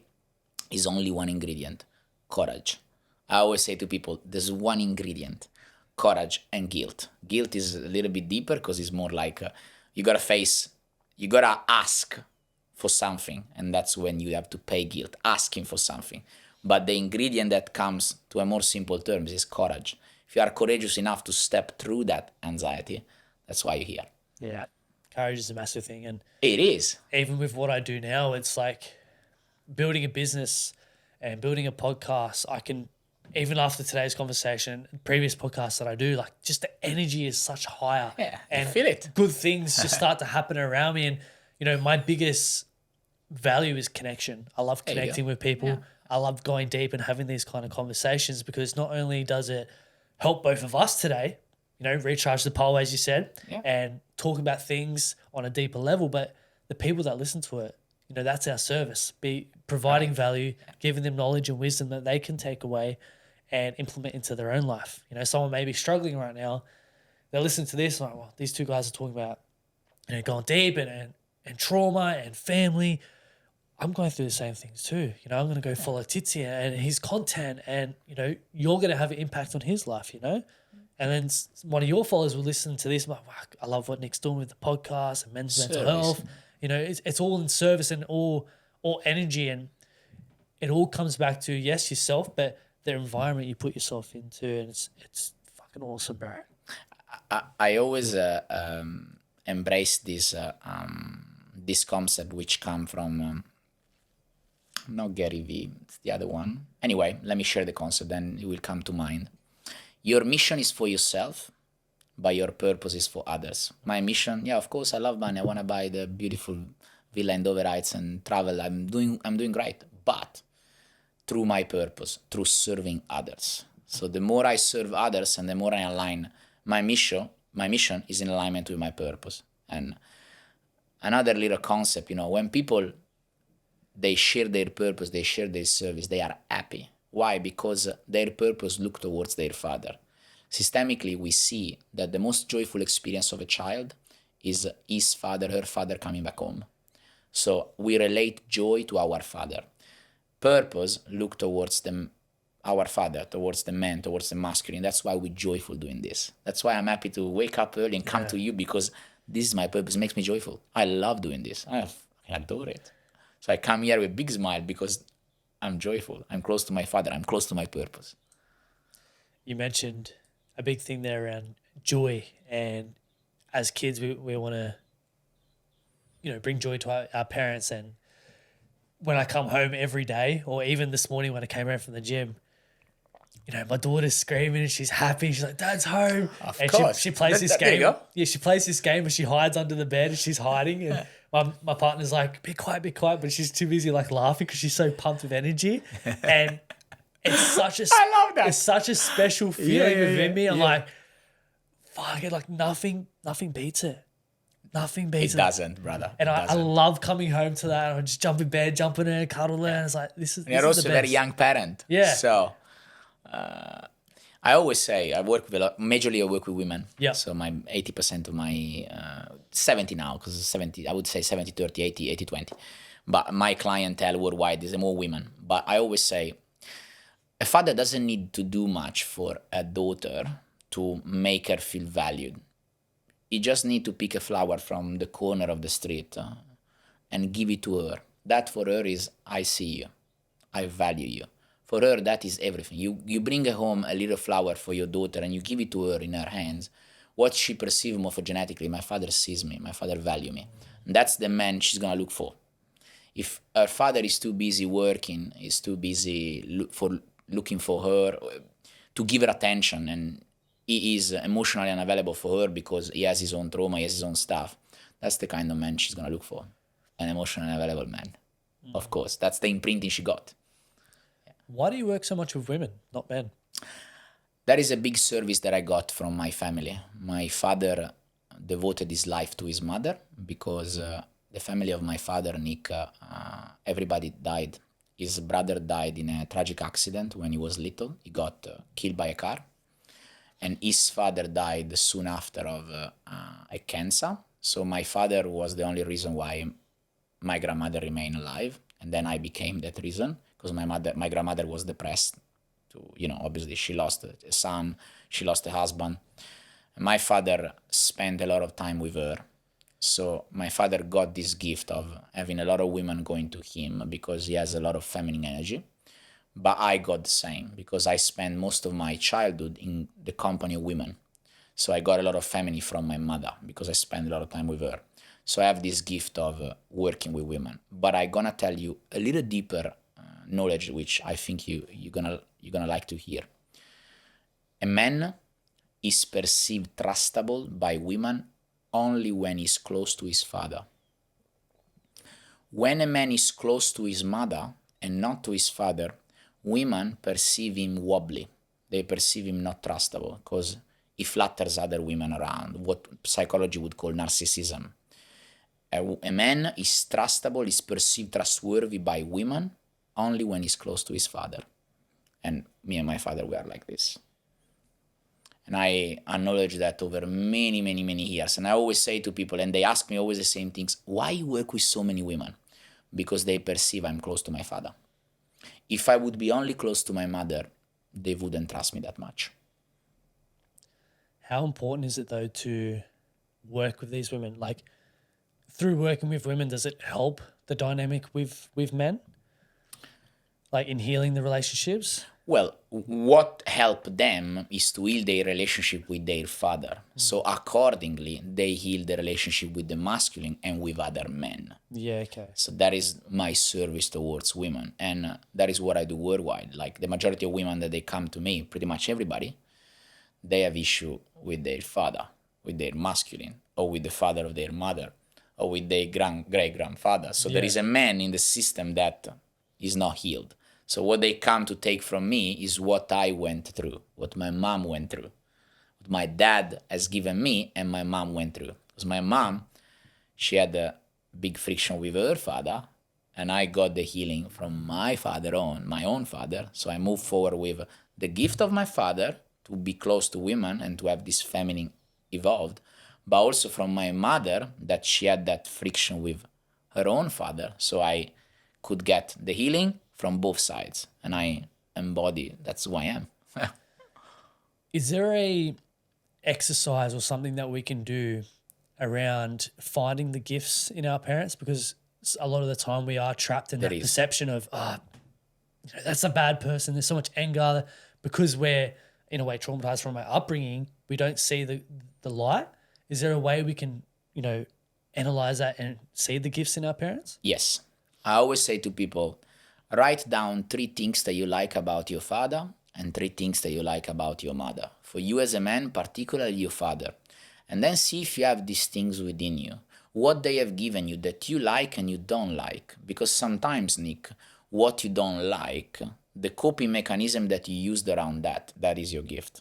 is only one ingredient: courage. I always say to people, there's one ingredient: courage and guilt. Guilt is a little bit deeper because it's more like you gotta ask for something, and that's when you have to pay guilt, asking for something. But the ingredient that comes to a more simple terms is courage. If you are courageous enough to step through that anxiety, that's why you're here. Yeah. Courage is a massive thing. And it is. Even with what I do now, it's like building a business and building a podcast. I can, even after today's conversation, previous podcasts that I do, like just the energy is such higher. Yeah, and I feel it. Good things just start to happen around me. And, you know, my biggest value is connection. I love connecting with people. Yeah. I love going deep and having these kind of conversations, because not only does it help both of us today, you know, recharge the pole, as you said, and talk about things on a deeper level, but the people that listen to it, you know, that's our service, be providing value, giving them knowledge and wisdom that they can take away and implement into their own life. You know, someone may be struggling right now, they're listening to this, like, well, these two guys are talking about, you know, going deep and trauma and family. I'm going through the same things too. You know, I'm going to go follow Tiziano and his content, and, you know, you're going to have an impact on his life, you know? And then one of your followers will listen to this, like, wow, I love what Nick's doing with the podcast and men's mental health. You know, it's all in service and all energy, and it all comes back to, yes, yourself, but the environment you put yourself into, and it's fucking awesome, bro. I always embrace this concept which come from not Gary Vee, it's the other one. Anyway, let me share the concept, then it will come to mind. Your mission is for yourself, but your purpose is for others. My mission, of course, I love money. I want to buy the beautiful villa in Dover Heights and travel. I'm doing great, but through my purpose, through serving others. So the more I serve others and the more I align my mission is in alignment with my purpose. And another little concept, you know, when people, they share their purpose, they share their service, they are happy. Why? Because their purpose look towards their father. Systemically, we see that the most joyful experience of a child is his father, her father coming back home. So we relate joy to our father. Purpose look towards our father, towards the man, towards the masculine. That's why we're joyful doing this. That's why I'm happy to wake up early and come to you, because this is my purpose. It makes me joyful. I love doing this. I adore it. So I come here with a big smile because I'm joyful. I'm close to my father. I'm close to my purpose. You mentioned a big thing there around joy, and as kids, we want to, you know, bring joy to our parents. And when I come home every day, or even this morning when I came home from the gym, you know, my daughter's screaming and she's happy. She's like, "Dad's home!" Of and course. She plays this there you game. go. Yeah, she plays this game, and she hides under the bed and she's hiding. And my partner's like, be quiet, but she's too busy like laughing because she's so pumped with energy. And it's such a I love that. It's such a special feeling within me. I'm like, fuck it, like nothing beats it. Nothing beats it. It doesn't, brother. And I love coming home to that. I just jump in bed, jump in there, cuddle there. And it's like, this is You're also a very young parent. Yeah. So I always say I work with majorly I work with women. Yeah. So my 80% of my 70 now, because 70, I would say 70, 30, 80, 80, 20. But my clientele worldwide is more women. But I always say a father doesn't need to do much for a daughter to make her feel valued. He just need to pick a flower from the corner of the street and give it to her. That for her is, I see you. I value you. For her, that is everything. You bring home a little flower for your daughter and you give it to her in her hands. What she perceives morphogenetically, my father sees me, my father value me. And that's the man she's going to look for. If her father is too busy working, is too busy looking for her, to give her attention, and he is emotionally unavailable for her because he has his own trauma, he has his own stuff, That's the kind of man she's going to look for. An emotionally available man. Of course. That's the imprinting she got. Why do you work so much with women, not men? That is a big service that I got from my family. My father devoted his life to his mother because the family of my father, Nick, everybody died. His brother died in a tragic accident when he was little. He got killed by a car. And his father died soon after of a cancer. So my father was the only reason why my grandmother remained alive. And then I became that reason because my grandmother was depressed. Obviously she lost a son, she lost a husband. My father spent a lot of time with her. So my father got this gift of having a lot of women going to him because he has a lot of feminine energy. But I got the same because I spent most of my childhood in the company of women. So I got a lot of feminine from my mother because I spent a lot of time with her. So I have this gift of working with women. But I'm gonna tell you a little deeper knowledge, which I think you're gonna like to hear. A man is perceived trustable by women only when he's close to his father. When a man is close to his mother and not to his father, women perceive him wobbly. They perceive him not trustable because he flatters other women around, what psychology would call narcissism. A man is trustable, is perceived trustworthy by women only when he's close to his father. And me and my father were like this. And I acknowledge that over many, many, many years. And I always say to people, and they ask me always the same things, why you work with so many women? Because they perceive I'm close to my father. If I would be only close to my mother, they wouldn't trust me that much. How important is it though to work with these women? Like through working with women, does it help the dynamic with men? Like in healing the relationships? Well, what helped them is to heal their relationship with their father. So accordingly, they heal the relationship with the masculine and with other men. Yeah, okay. So that is my service towards women. And that is what I do worldwide. Like the majority of women that they come to me, pretty much everybody, they have issue with their father, with their masculine, or with the father of their mother, or with their great-grandfather. So there is a man in the system that is not healed. So what they come to take from me is what I went through, what my mom went through, what my dad has given me and my mom went through. Because my mom, she had a big friction with her father, and I got the healing from my own father. So I moved forward with the gift of my father to be close to women and to have this feminine evolved, but also from my mother that she had that friction with her own father. So I could get the healing from both sides, and I embody that's who I am. Is there a exercise or something that we can do around finding the gifts in our parents? Because a lot of the time we are trapped in that perception of, that's a bad person. There's so much anger because we're in a way traumatized from our upbringing. We don't see the light. Is there a way we can, analyze that and see the gifts in our parents? Yes. I always say to people, write down 3 things that you like about your father and 3 things that you like about your mother. For you as a man, particularly your father. And then see if you have these things within you. What they have given you that you like and you don't like. Because sometimes, Nick, what you don't like, the coping mechanism that you used around that is your gift.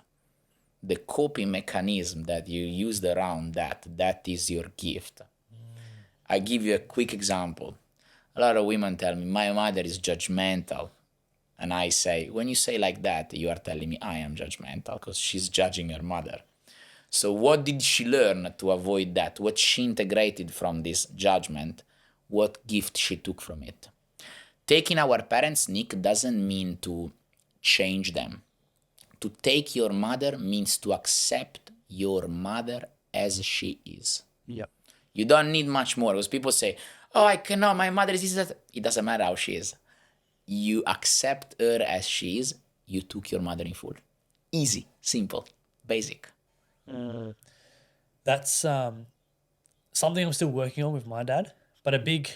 The coping mechanism that you used around that is your gift. I give you a quick example. A lot of women tell me, my mother is judgmental. And I say, when you say like that, you are telling me I am judgmental because she's judging her mother. So what did she learn to avoid that? What she integrated from this judgment? What gift she took from it? Taking our parents, Nick, doesn't mean to change them. To take your mother means to accept your mother as she is. Yep. You don't need much more because people say, oh, I cannot, my mother is this. It doesn't matter how she is. You accept her as she is. You took your mother in full. Easy, simple, basic. That's something I'm still working on with my dad. But a big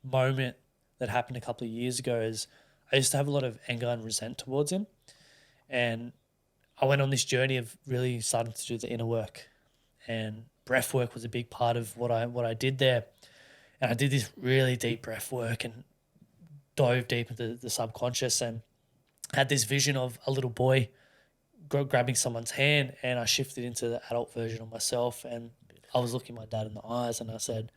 moment that happened a couple of years ago is I used to have a lot of anger and resent towards him. And I went on this journey of really starting to do the inner work. And breath work was a big part of what I did there. And I did this really deep breath work and dove deep into the subconscious and had this vision of a little boy grabbing someone's hand, and I shifted into the adult version of myself, and I was looking my dad in the eyes and I said,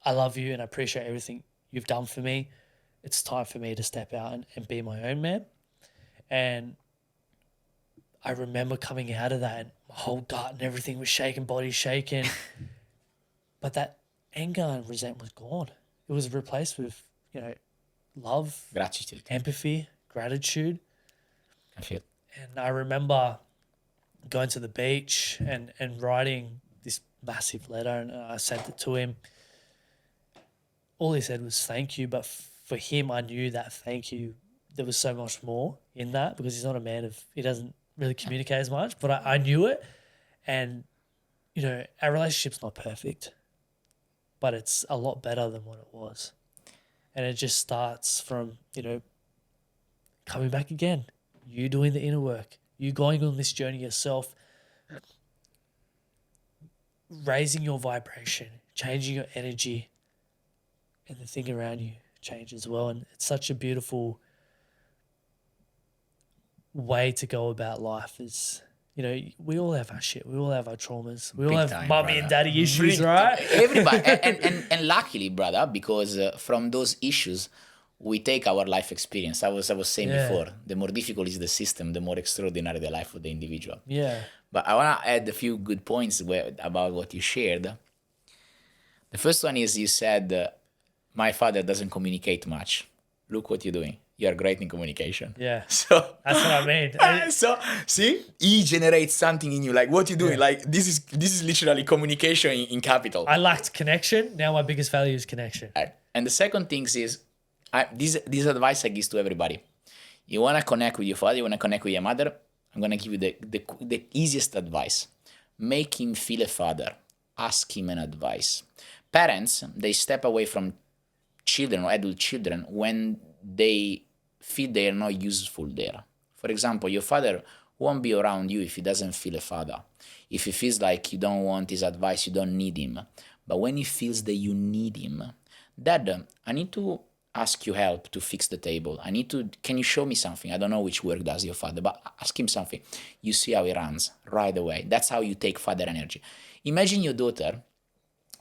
I love you and I appreciate everything you've done for me. It's time for me to step out and be my own man. And I remember coming out of that and my whole gut and everything was shaking, body shaking. But that anger and resentment was gone. It was replaced with, love, Gratitude. empathy, gratitude. I feel. And I remember going to the beach and writing this massive letter, and I sent it to him. All he said was thank you, but for him, I knew that thank you, there was so much more in that because he's not a man he doesn't really communicate as much, but I knew it. And, our relationship's not perfect, but it's a lot better than what it was. And it just starts from, coming back again, you doing the inner work, you going on this journey yourself, raising your vibration, changing your energy, and the thing around you change as well. And it's such a beautiful way to go about life is, we all have our shit. We all have our traumas. We all have time, mummy brother. and daddy issues, Big right? time. Everybody. and luckily, brother, because from those issues, we take our life experience. I was saying before, the more difficult is the system, the more extraordinary the life of the individual. Yeah. But I want to add a few good points about what you shared. The first one is you said, my father doesn't communicate much. Look what you're doing. You're great in communication. Yeah. So That's what I mean. so see, he generates something in you. Like what you're doing. Yeah. Like this is literally communication in capital. I lacked connection. Now my biggest value is connection. Right. And the second thing is, this advice I give to everybody. You want to connect with your father, you want to connect with your mother, I'm going to give you the easiest advice. Make him feel a father. Ask him an advice. Parents, they step away from children or adult children when they feel they are not useful there. For example, your father won't be around you if he doesn't feel a father. If he feels like you don't want his advice, you don't need him. But when he feels that you need him, Dad, I need to ask you help to fix the table. Can you show me something? I don't know which work does your father, but ask him something. You see how he runs right away. That's how you take father energy. Imagine your daughter,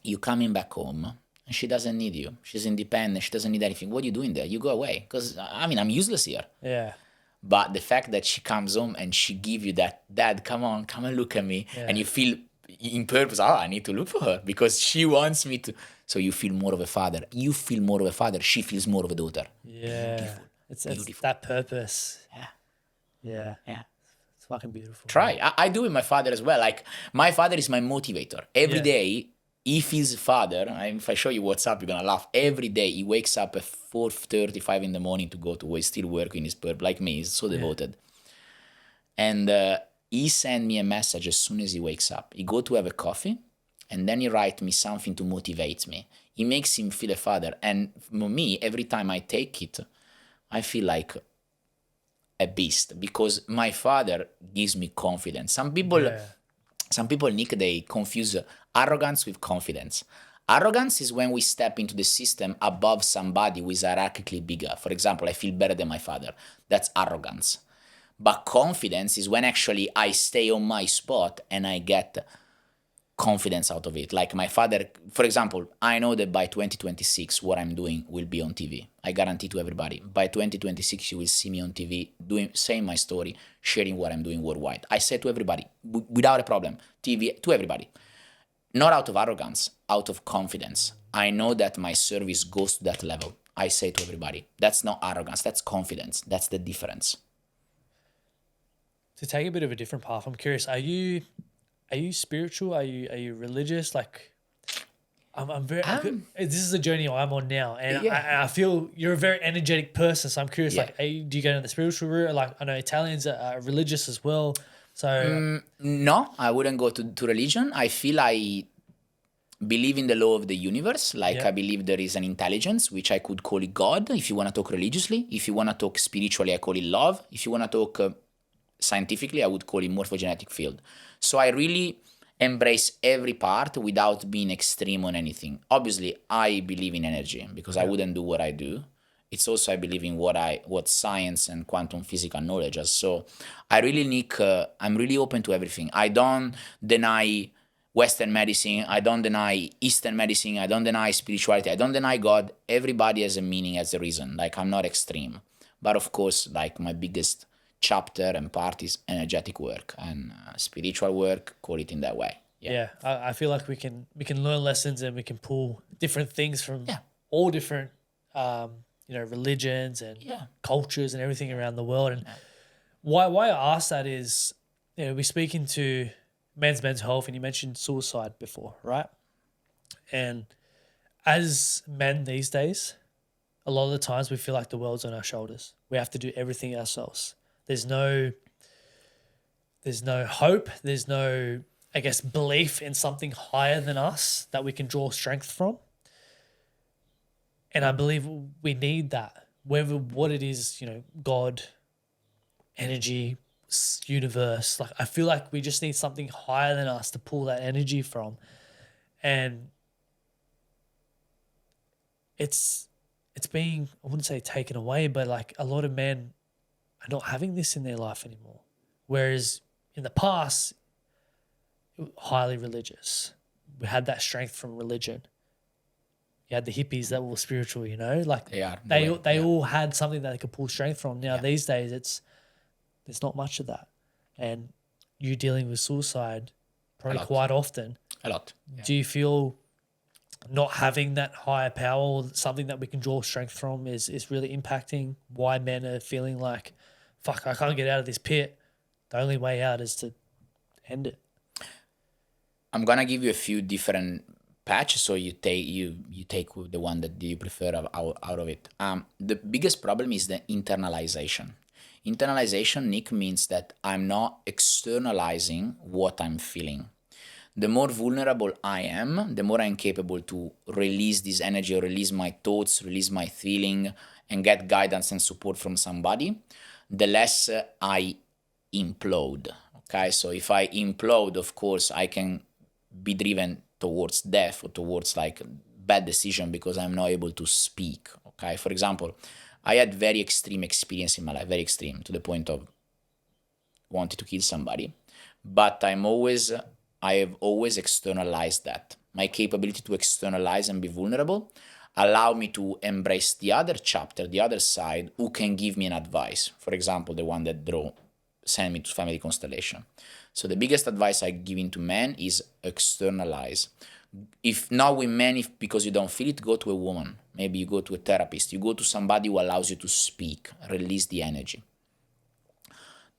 you coming back home, and she doesn't need you. She's independent. She doesn't need anything. What are you doing there? You go away. Because, I'm useless here. Yeah. But the fact that she comes home and she give you that, Dad, come on, come and look at me. Yeah. And you feel in purpose, I need to look for her because she wants me to. So you feel more of a father. You feel more of a father. She feels more of a daughter. Yeah. Beautiful. It's that purpose. Yeah. Yeah. Yeah. It's fucking beautiful. Try. I do with my father as well. Like, my father is my motivator. Every day, if his father, if I show you WhatsApp, you're going to laugh. Every day, he wakes up at 4:35 in the morning to go to work. He's still working his purpose. Like me, he's so devoted. And he send me a message as soon as he wakes up. He go to have a coffee, and then he write me something to motivate me. It makes him feel a father. And for me, every time I take it, I feel like a beast because my father gives me confidence. Some people, Nick, they confuse arrogance with confidence. Arrogance is when we step into the system above somebody who is hierarchically bigger. For example, I feel better than my father. That's arrogance. But confidence is when actually I stay on my spot and I get confidence out of it. Like my father, for example, I know that by 2026, what I'm doing will be on TV. I guarantee to everybody. By 2026, you will see me on TV saying my story, sharing what I'm doing worldwide. I say to everybody, without a problem, TV, to everybody. Not out of arrogance, out of confidence. I know that my service goes to that level. I say to everybody, that's not arrogance, that's confidence. That's the difference. To take a bit of a different path, I'm curious, are you spiritual? Are you religious? Like, I'm very. This is a journey I'm on now, and I feel you're a very energetic person. So I'm curious, like, do you go down the spiritual route? Like, I know Italians are religious as well. So no, I wouldn't go to religion. I feel I believe in the law of the universe. Like I believe there is an intelligence, which I could call it God. If you want to talk religiously, if you want to talk spiritually, I call it love. If you want to talk scientifically, I would call it morphogenetic field. So I really embrace every part without being extreme on anything. Obviously, I believe in energy because I wouldn't do what I do. It's also I believe in what science and quantum physical knowledge is. So I really need. I'm really open to everything. I don't deny Western medicine. I don't deny Eastern medicine. I don't deny spirituality. I don't deny God. Everybody has a meaning, has a reason. Like I'm not extreme, but of course, like my biggest chapter and part is energetic work and spiritual work. Call it in that way. Yeah, I feel like we can learn lessons and we can pull different things from Yeah. all different religions and Yeah. cultures and everything around the world. And why I ask that is, we speak into men's mental health, and you mentioned suicide before, right? And as men these days, a lot of the times we feel like the world's on our shoulders. We have to do everything ourselves. There's no hope. There's no, I guess, belief in something higher than us that we can draw strength from. And I believe we need that, whether what it is, God, energy, universe. Like I feel like we just need something higher than us to pull that energy from. And it's being, I wouldn't say taken away, but like a lot of men are not having this in their life anymore. Whereas in the past, highly religious. We had that strength from religion. You had the hippies that were spiritual, like they all had something that they could pull strength from. Now these days there's not much of that. And you dealing with suicide probably quite often. A lot. Yeah. Do you feel not having that higher power or something that we can draw strength from is really impacting why men are feeling like, fuck, I can't get out of this pit. The only way out is to end it. I'm gonna give you a few different patches, so you take the one that you prefer out of it. The biggest problem is the internalization. Internalization, Nick, means that I'm not externalizing what I'm feeling. The more vulnerable I am, the more I'm capable to release this energy, or release my thoughts, release my feeling, and get guidance and support from somebody, the less I implode. Okay, so if I implode, of course, I can be driven towards death or towards like bad decision because I'm not able to speak. Okay, for example, I had very extreme experience in my life, very extreme, to the point of wanting to kill somebody, but I have always externalized that. My capability to externalize and be vulnerable allow me to embrace the other chapter, the other side, who can give me an advice. For example, the one that sent me to Family Constellation. So the biggest advice I give into men is externalize. If not with men, because you don't feel it, go to a woman. Maybe you go to a therapist. You go to somebody who allows you to speak, release the energy.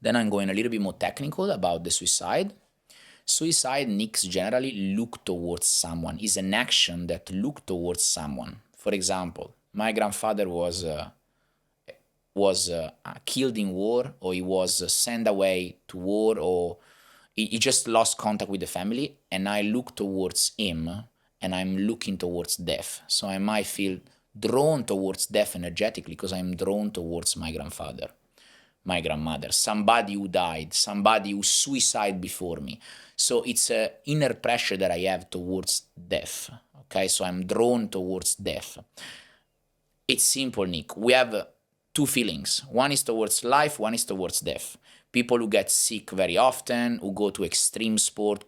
Then I'm going a little bit more technical about the suicide. Suicide, Nicks, generally look towards someone, is an action that look towards someone. For example, my grandfather was killed in war, or he was sent away to war, or he just lost contact with the family, and I look towards him, and I'm looking towards death. So I might feel drawn towards death energetically because I'm drawn towards my grandfather, my grandmother, somebody who died, somebody who suicide before me. So it's an inner pressure that I have towards death. Okay, so I'm drawn towards death. It's simple, Nick. We have two feelings. One is towards life, one is towards death. People who get sick very often, who go to extreme sport,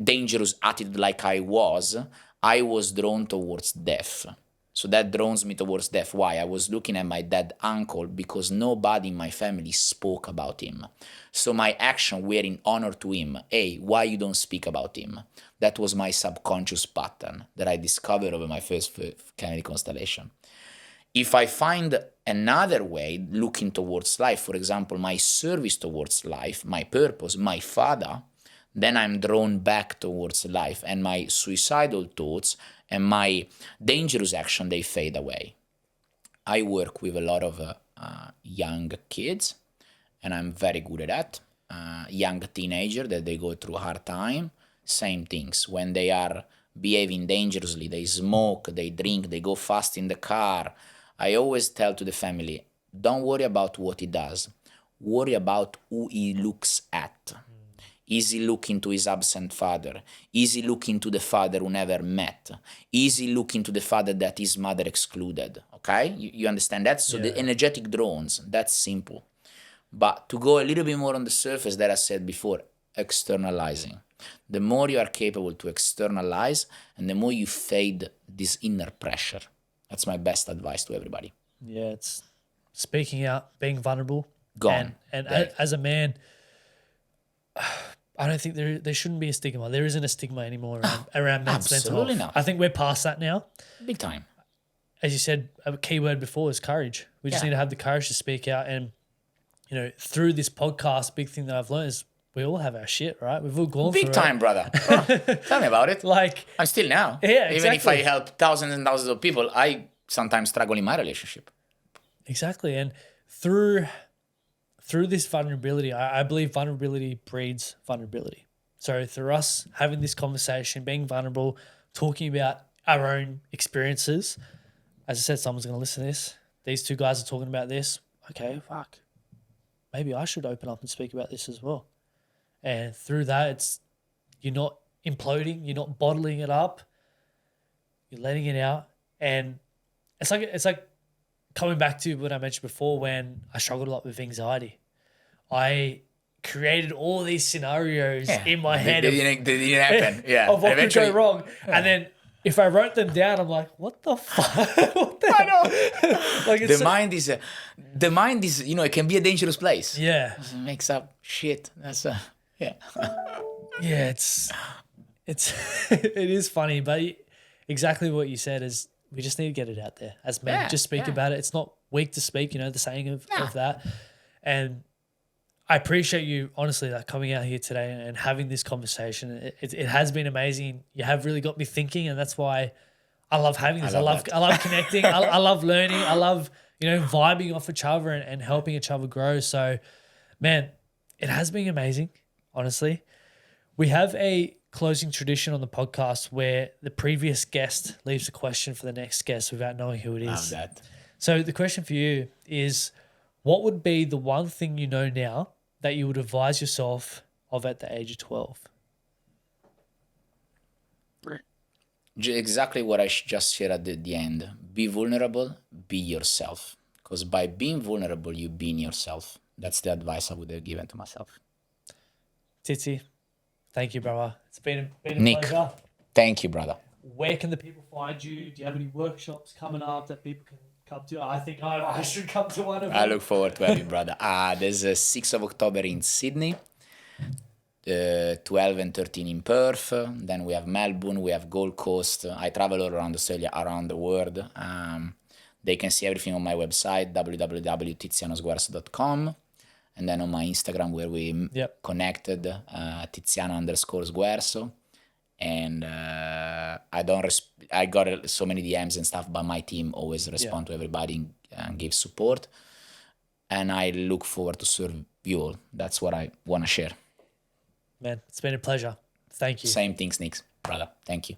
dangerous attitude like I was drawn towards death. So that draws me towards death. Why? I was looking at my dead uncle because nobody in my family spoke about him. So my action were in honor to him. Hey, why you don't speak about him? That was my subconscious pattern that I discovered over my first Family Constellation. If I find another way looking towards life, for example, my service towards life, my purpose, my father, then I'm drawn back towards life, and my suicidal thoughts and my dangerous action, they fade away. I work with a lot of young kids, and I'm very good at that. Young teenager that they go through hard time, same things. When they are behaving dangerously, they smoke, they drink, they go fast in the car. I always tell to the family, don't worry about what he does. Worry about who he looks at. Easy look into his absent father. Easy look into the father who never met. Easy look into the father that his mother excluded. Okay? You understand that? So the energetic drones, that's simple. But to go a little bit more on the surface, that I said before, externalizing. The more you are capable to externalize, and the more you fade this inner pressure. That's my best advice to everybody. Yeah, it's speaking out, being vulnerable. Gone. And as a man, I don't think there shouldn't be a stigma. There isn't a stigma anymore around men's mental health. Absolutely not. I think we're past that now. Big time. As you said, a key word before is courage. We just need to have the courage to speak out. And, you know, through this podcast, big thing that I've learned is we all have our shit, right? We've all gone through Big time, brother. Tell me about it. Like, I'm still now. Yeah, Even if exactly. I help thousands and thousands of people, I sometimes struggle in my relationship. exactly. And through this vulnerability, I believe vulnerability breeds vulnerability. So through us having this conversation, being vulnerable, talking about our own experiences, as I said, someone's going to listen to this. These two guys are talking about this. Okay, fuck. Maybe I should open up and speak about this as well. And through that, you're not imploding, you're not bottling it up, you're letting it out. And it's like coming back to what I mentioned before when I struggled a lot with anxiety. I created all these scenarios in my head They didn't happen. Yeah. of what could go wrong. And then if I wrote them down, I'm like, what the fuck? What the hell? Like The mind is, you know, it can be a dangerous place. Yeah. It makes up shit. That's yeah. Yeah, it is funny, but exactly what you said is we just need to get it out there. As men, just speak about it. It's not weak to speak, you know, the saying of that. And I appreciate you, honestly, like coming out here today and having this conversation. It has been amazing. You have really got me thinking, and that's why I love having this. I love connecting. I love learning. I love, you know, vibing off each other and helping each other grow. So, man, it has been amazing, honestly. We have a closing tradition on the podcast where the previous guest leaves a question for the next guest without knowing who it is. Love that. So the question for you is, what would be the one thing you know now that you would advise yourself of at the age of 12? Exactly what I just shared at the end. Be vulnerable, be yourself. Because by being vulnerable, you being yourself. That's the advice I would have given to myself. Titsi, thank you, brother. It's been a Nick, pleasure. thank you, brother. Where can the people find you? Do you have any workshops coming up that people can come to? I think I should come to one of them. I look forward to having you, brother. There's a 6th of October in Sydney, 12 and 13 in Perth. Then we have Melbourne, we have Gold Coast. I travel all around Australia, around the world. They can see everything on my website, www.tizianosguerso.com. And then on my Instagram where we connected, Tiziano_Sguerso. And I got so many DMs and stuff, but my team always respond to everybody and give support. And I look forward to serve you all. That's what I want to share. Man, it's been a pleasure. Thank you. Same things, Nick, brother. Thank you.